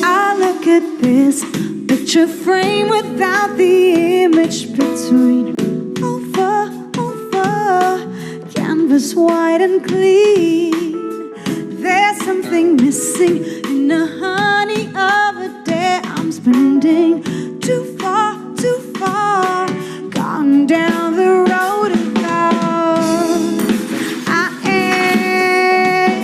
I look at this picture frame without the image between. Over, canvas white and clean. There's something missing in the honey of a day I'm spending. Too far, gone down the road and gone. I am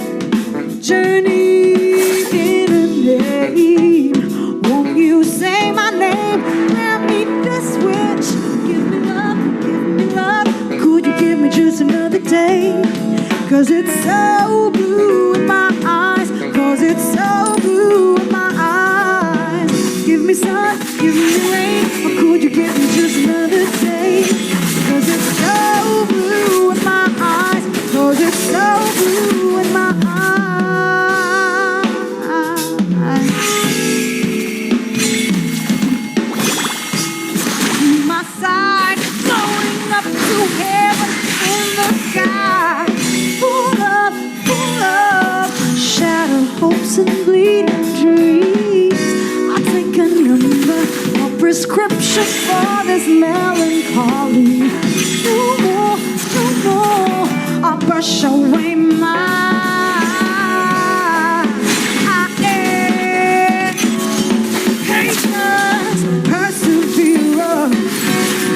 journeying in a name. Won't you say my name? Grant me this wish. Give me love, give me love. Could you give me just another day? 'Cause it's so blue in my eyes. 'Cause it's so blue in my eyes. Give me sun, give me rain. Or could you give me just another day? 'Cause it's so blue in my eyes. 'Cause it's so blue in my eyes. My side floating up to heaven in the sky. Full of shattered hopes and bleeding dreams. I take a number, a prescription for this melancholy. No more, I brush away my patience, persevere.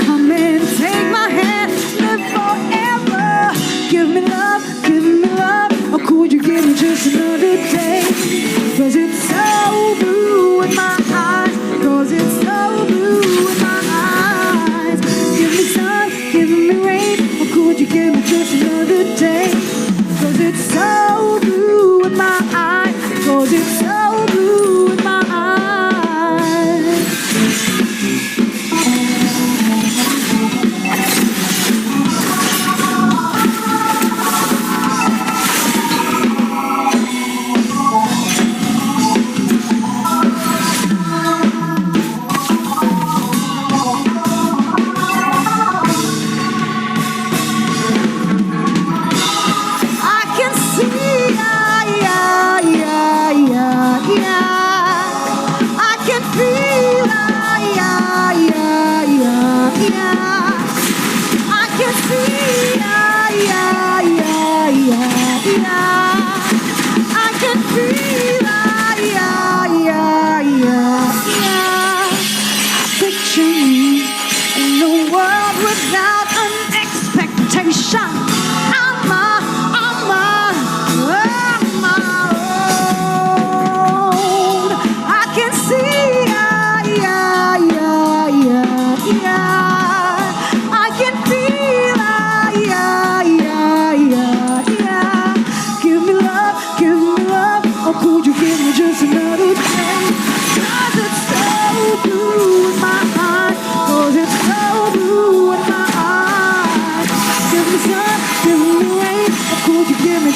Come and take my hand, live forever. Give me love, or could you give me just another day? 'Cause it's so blue in my eyes. 'Cause it's so blue in my eyes. Give me sun, give me rain, or could you give me just another day? 'Cause it's so blue in my eyes. 'Cause it's so blue in my eyes.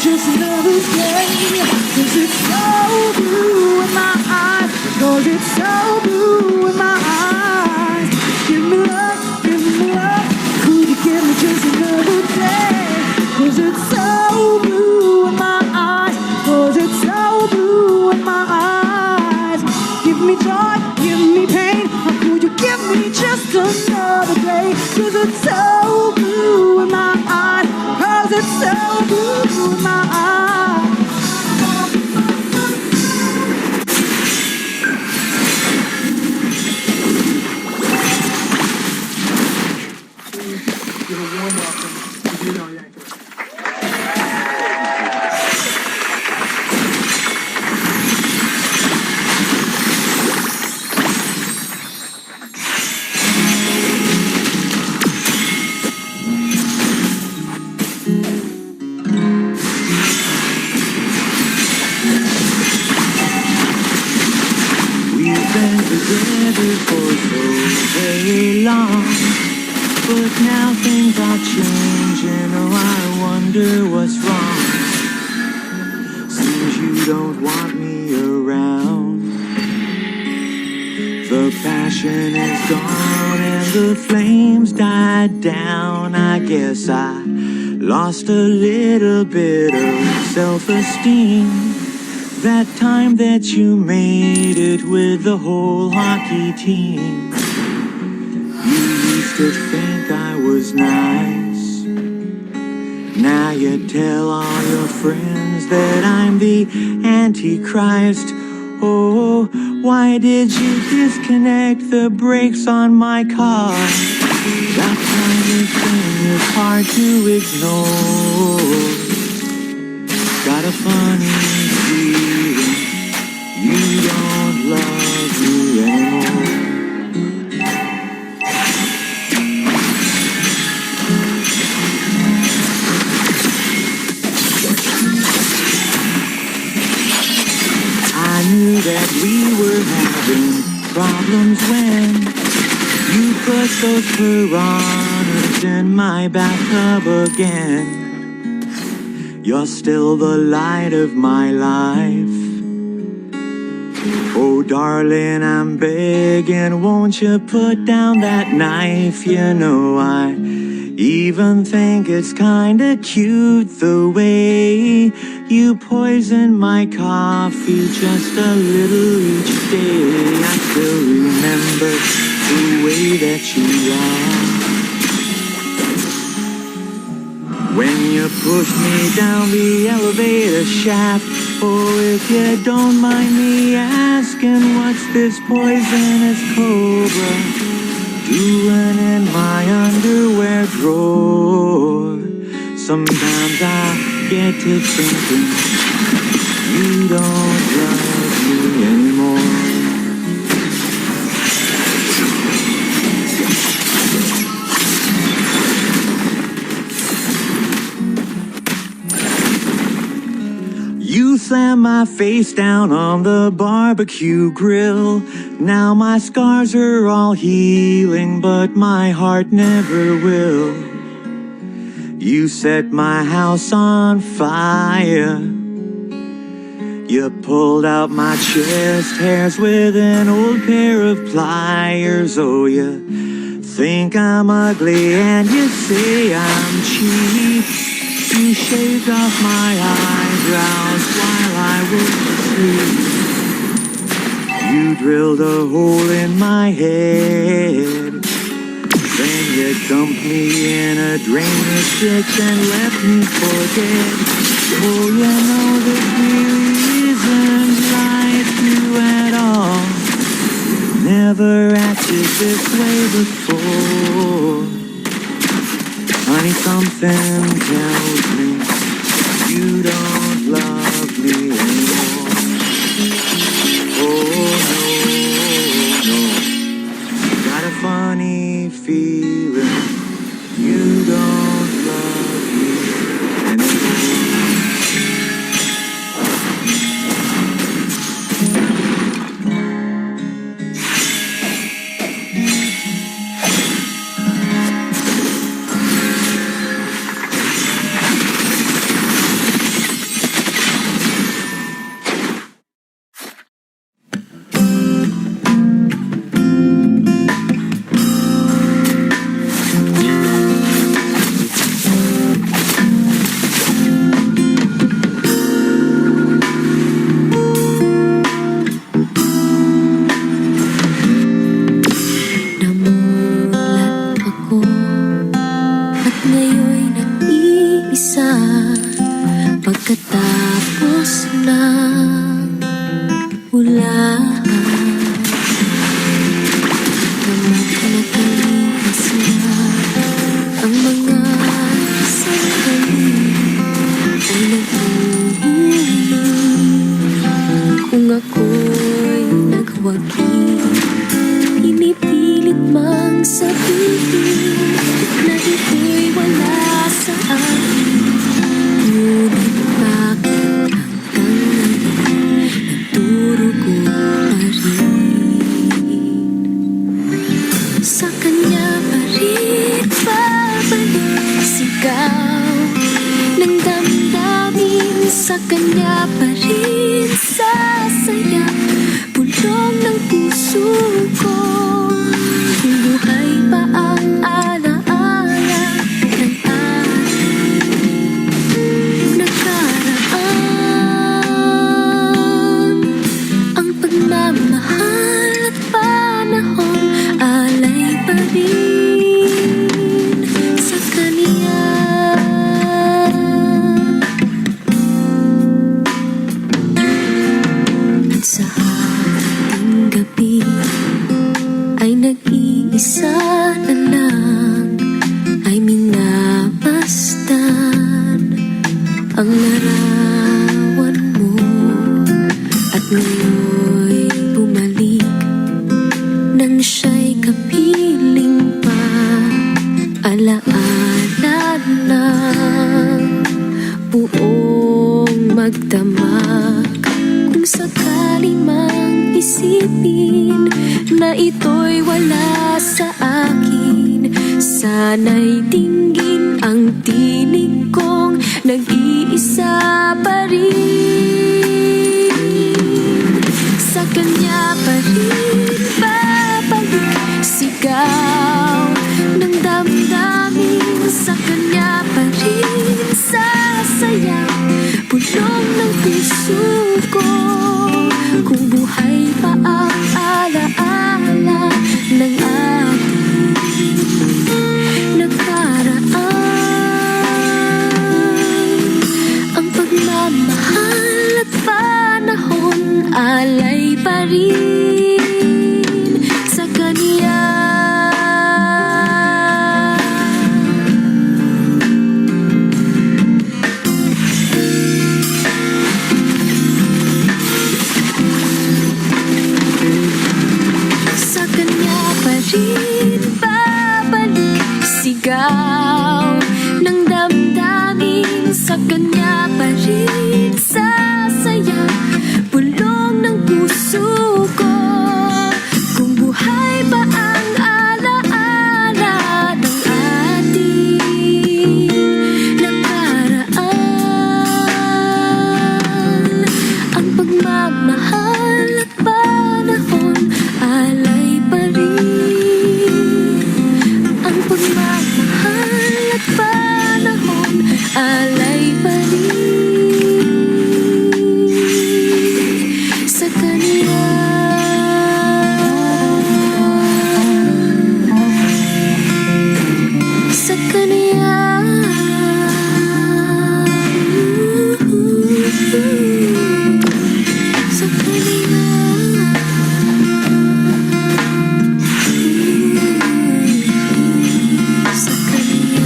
Just another day. 'Cause it's so blue in my eyes. 'Cause it's so blue in my eyes. Give me love, could you give me just another day? 'Cause it's so blue in my eyes. 'Cause it's so blue in my eyes. Give me joy, give me pain, or could you give me just another day? 'Cause it's so blue in my eyes. 'Cause it's so blue in my eyes. Give a warm welcome to Vito Yankovic. We've been together for so very long, but now things are changing. Oh, I wonder what's wrong. Seems you don't want me around. The passion is gone and the flames died down. I guess I lost a little bit of self-esteem. That time that you made it with the whole hockey team. You used to think I was nice. Now you tell all your friends that I'm the Antichrist. Oh, why did you disconnect the brakes on my car? That kind of thing is hard to ignore. Got a funny feeling you don't love me anymore. I knew that we were having problems when you put those piranhas in my bathtub again. You're still the light of my life. Oh darling, I'm begging, won't you put down that knife? You know I even think it's kinda cute the way you poison my coffee just a little each day. I still remember the way that you are when you push me down the elevator shaft. Oh, if you don't mind me asking, what's this poisonous cobra doing in my underwear drawer? Sometimes I get to thinking you don't love me anymore. You slammed my face down on the barbecue grill. Now my scars are all healing, but my heart never will. You set my house on fire. You pulled out my chest hairs with an old pair of pliers. Oh, you think I'm ugly and you say I'm cheap. You shaved off my eyebrows while I was asleep. You drilled a hole in my head. Then you dumped me in a drainage ditch and left me for dead. Oh, you know this really isn't like you at all. Never acted this way before. Honey, something tells me you don't love me anymore. Oh, no, no. Got a funny feeling you don't love me anymore. Pagkatapos ng ulan, nakalipas na ang mga sandali ay naghuhuli. Kung ako'y nagwagi, inipilit mang sabihin na ito'y wala sa akin. Ngunit bakit hanggang ngayon nagdurugo pa rin? Sa kanya pa rin babalik sigaw ng damdamin. Sa kanya pa rin sasayang bulong ng puso ko. Kung buhay pa ang alaala ng ating nakaraan. pagmamahal at panahon, alay pa rin sa kanya. At sa ating gabi ay nag-iisa na lang, ay minamasdan ang larawan mo. At ngayon'y bumalik nang siya'y kapiling pa, alaala ng buong magdamag. Kung sakali mang isipin na ito'y wala sa akin, sana'y dinggin ang tinig kong nag-iisa pa rin. Sa kanya pa rin babalik, sigaw ng damdamin. Sa kanya pa rin sasayaw, bulong ng puso ko. Kung buhay pa ang alaala ng ating nakaraan, ang pagmamahal at panahon, alay pa rin sa kanya. Sa kanya pa rin babalik, sigaw ng damdamin. Sa kanya pa rin sasaya, bulong ng puso ko. Kung buhay ba ang alaala ng ating nakaraan, ang pagmamahal at panahon, alay pa rin. Ang pagmamahal at panahon, alay pa rin sa kanya. Sa kanya. Sa kanya. Sa kanya.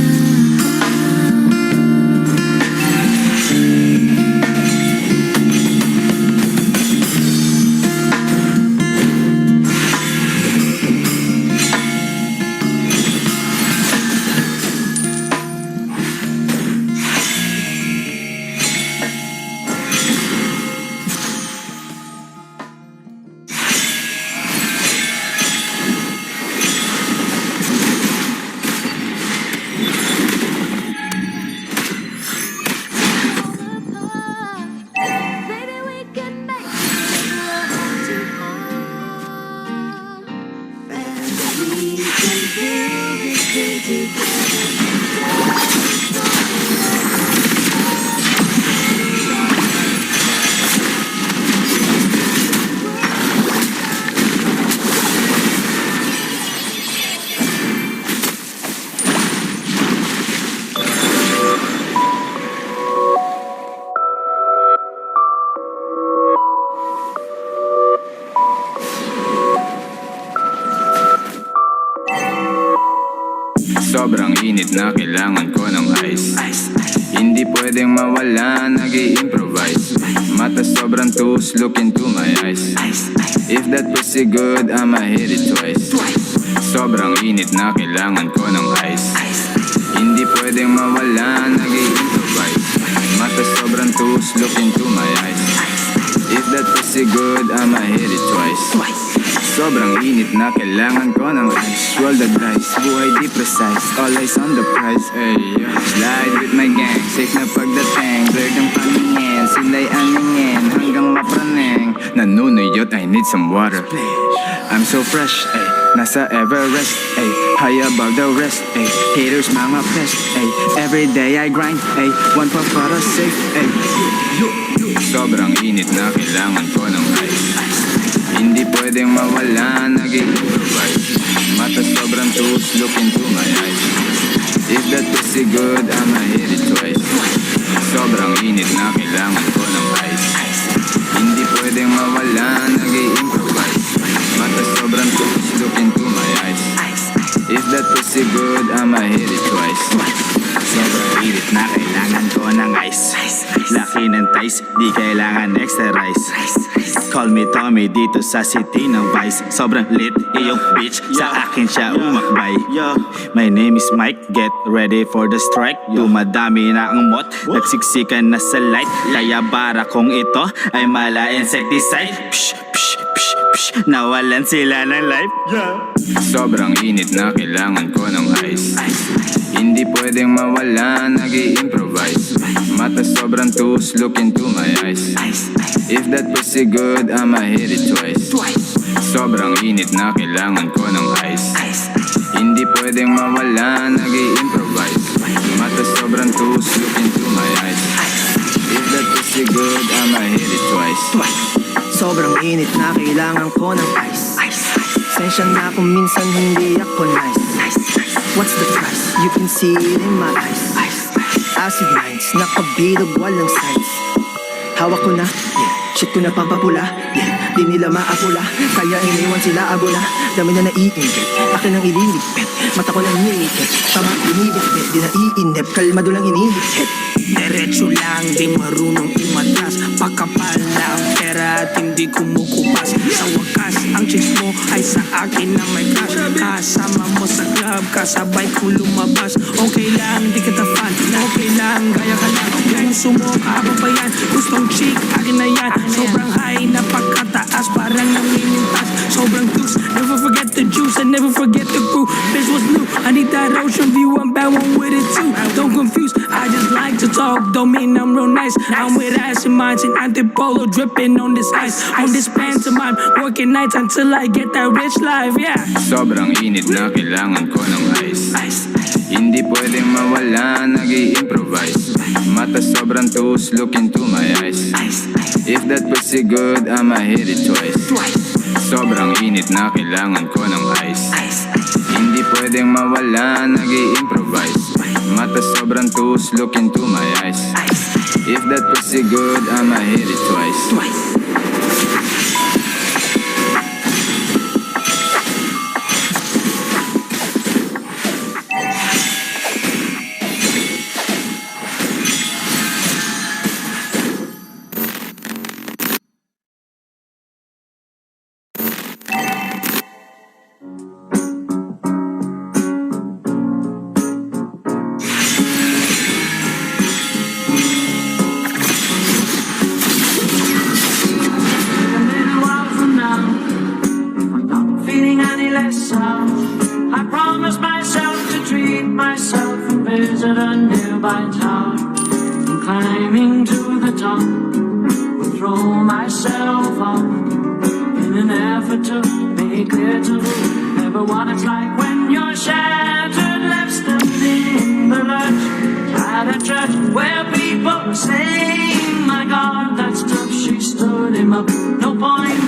Baby, we can make it and we can build this thing together. Sobrang init na kailangan ko ng ice. Hindi pwedeng mawala, nag-i-improvise. Mata sobrang tus, look into my eyes. If that pussy good, I'ma hit it twice. Sobrang init na kailangan ko ng ice. Hindi pwedeng mawala, nag-i-improvise. Mata sobrang tus, look into my eyes. If that pussy good, I'ma hit it twice. Sobrang init na kailangan ko ng ice. Roll the dice, buhay di precise. All eyes on the prize, ay yeah. Slide with my gang, safe na pagdating. Blurred ang paningin, sila'y aningin hanggang mapraneng. Nanunuyot, I need some water. I'm so fresh, ay nasa Everest, ay high above the rest, ay haters mga pest, ay everyday I grind, ay one pa para safe, ay sobrang init na kailangan ko ng ice. Hindi pwedeng mawala, nag-i-improvise. Mata sobrang tuos, look into my eyes. If that pussy good, I'ma hit it twice. Sobrang init na kailangan ko ng ice. Hindi pwedeng mawala, nag-i-improvise. Mata sobrang tuos, look into my eyes. If that pussy good, I'ma hit it twice. Sobrang init na kailangan ko ng ice. Laki ng ties, di kailangan extra rice. Call me Tommy dito sa city ng Vice. Sobrang lit, iyong bitch, sa akin siya umakbay. My name is Mike, get ready for the strike. Dumadami na ang mot, nagsiksikan na sa light. Kaya bara kong ito ay mala insecticide. Psh, psh, psh, psh, nawalan sila ng life. Sobrang init na kailangan ko ng ice. Hindi pwedeng mawala, nag-i-improvise. Mata sobrang tuos, look into my eyes. If that pussy good, I'ma hit it twice. Sobrang init na kailangan ko ng ice. Hindi pwedeng mawala, nag-i-improvise. Mata sobrang tuos, look into my eyes. If that pussy good, I'ma hit it twice. Sobrang init na kailangan ko ng ice. Sensya na kung minsan hindi ako nice. What's the price? You can see it in my eyes. Acid nights, nakabilog walang sights. Hawak ko na, yeah. Shit ko na pampapula, yeah. Di nila maapula, kaya iniwan sila abula. Dami na naiinggit, akin ang ililigpit. Mata ko lang nilikit, tama binibitbit. Di na iinip, kalmado lang inihit. Diretso lang, di marunong umatras. Pakapal lang, pera at hindi kumukupas. Sa wakas, ang chicks mo ay sa akin na may cash. Kasama mo sa club, kasabay ko lumabas. Okay lang, di kita fan. Okay lang, gaya ka lang. Yung sumo, kahaba pa yan. Gustong chick, akin na yan. Sobrang high, napakataas, parang nangingitas. Sobrang juice, never forget the juice and never forget the crew. Bitch was new, I need that ocean view. I'm bad one with it too. Don't confuse, I just like to talk, don't mean I'm real nice. I'm with ass and minds and antipolo dripping on this ice. On this pantomime, working nights until I get that rich life, yeah. Sobrang init na kailangan ko ng ice. Hindi pwedeng mawala, nag-i-improvise. Mata sobrang tuos, look into my eyes. If that pussy good, I'ma hit it twice. Sobrang init na kailangan ko ng ice. Hindi pwedeng mawala, nag-i-improvise. Mata sobrang tuos, look into my eyes. If that pussy good, I'ma hit it twice. I promised myself to treat myself and visit a nearby tower. And climbing to the top, would throw myself up in an effort to make clear to everyone it's like when you're shattered, left standing in the lurch at a church where people were saying, "My God, that's tough." She stood him up. No point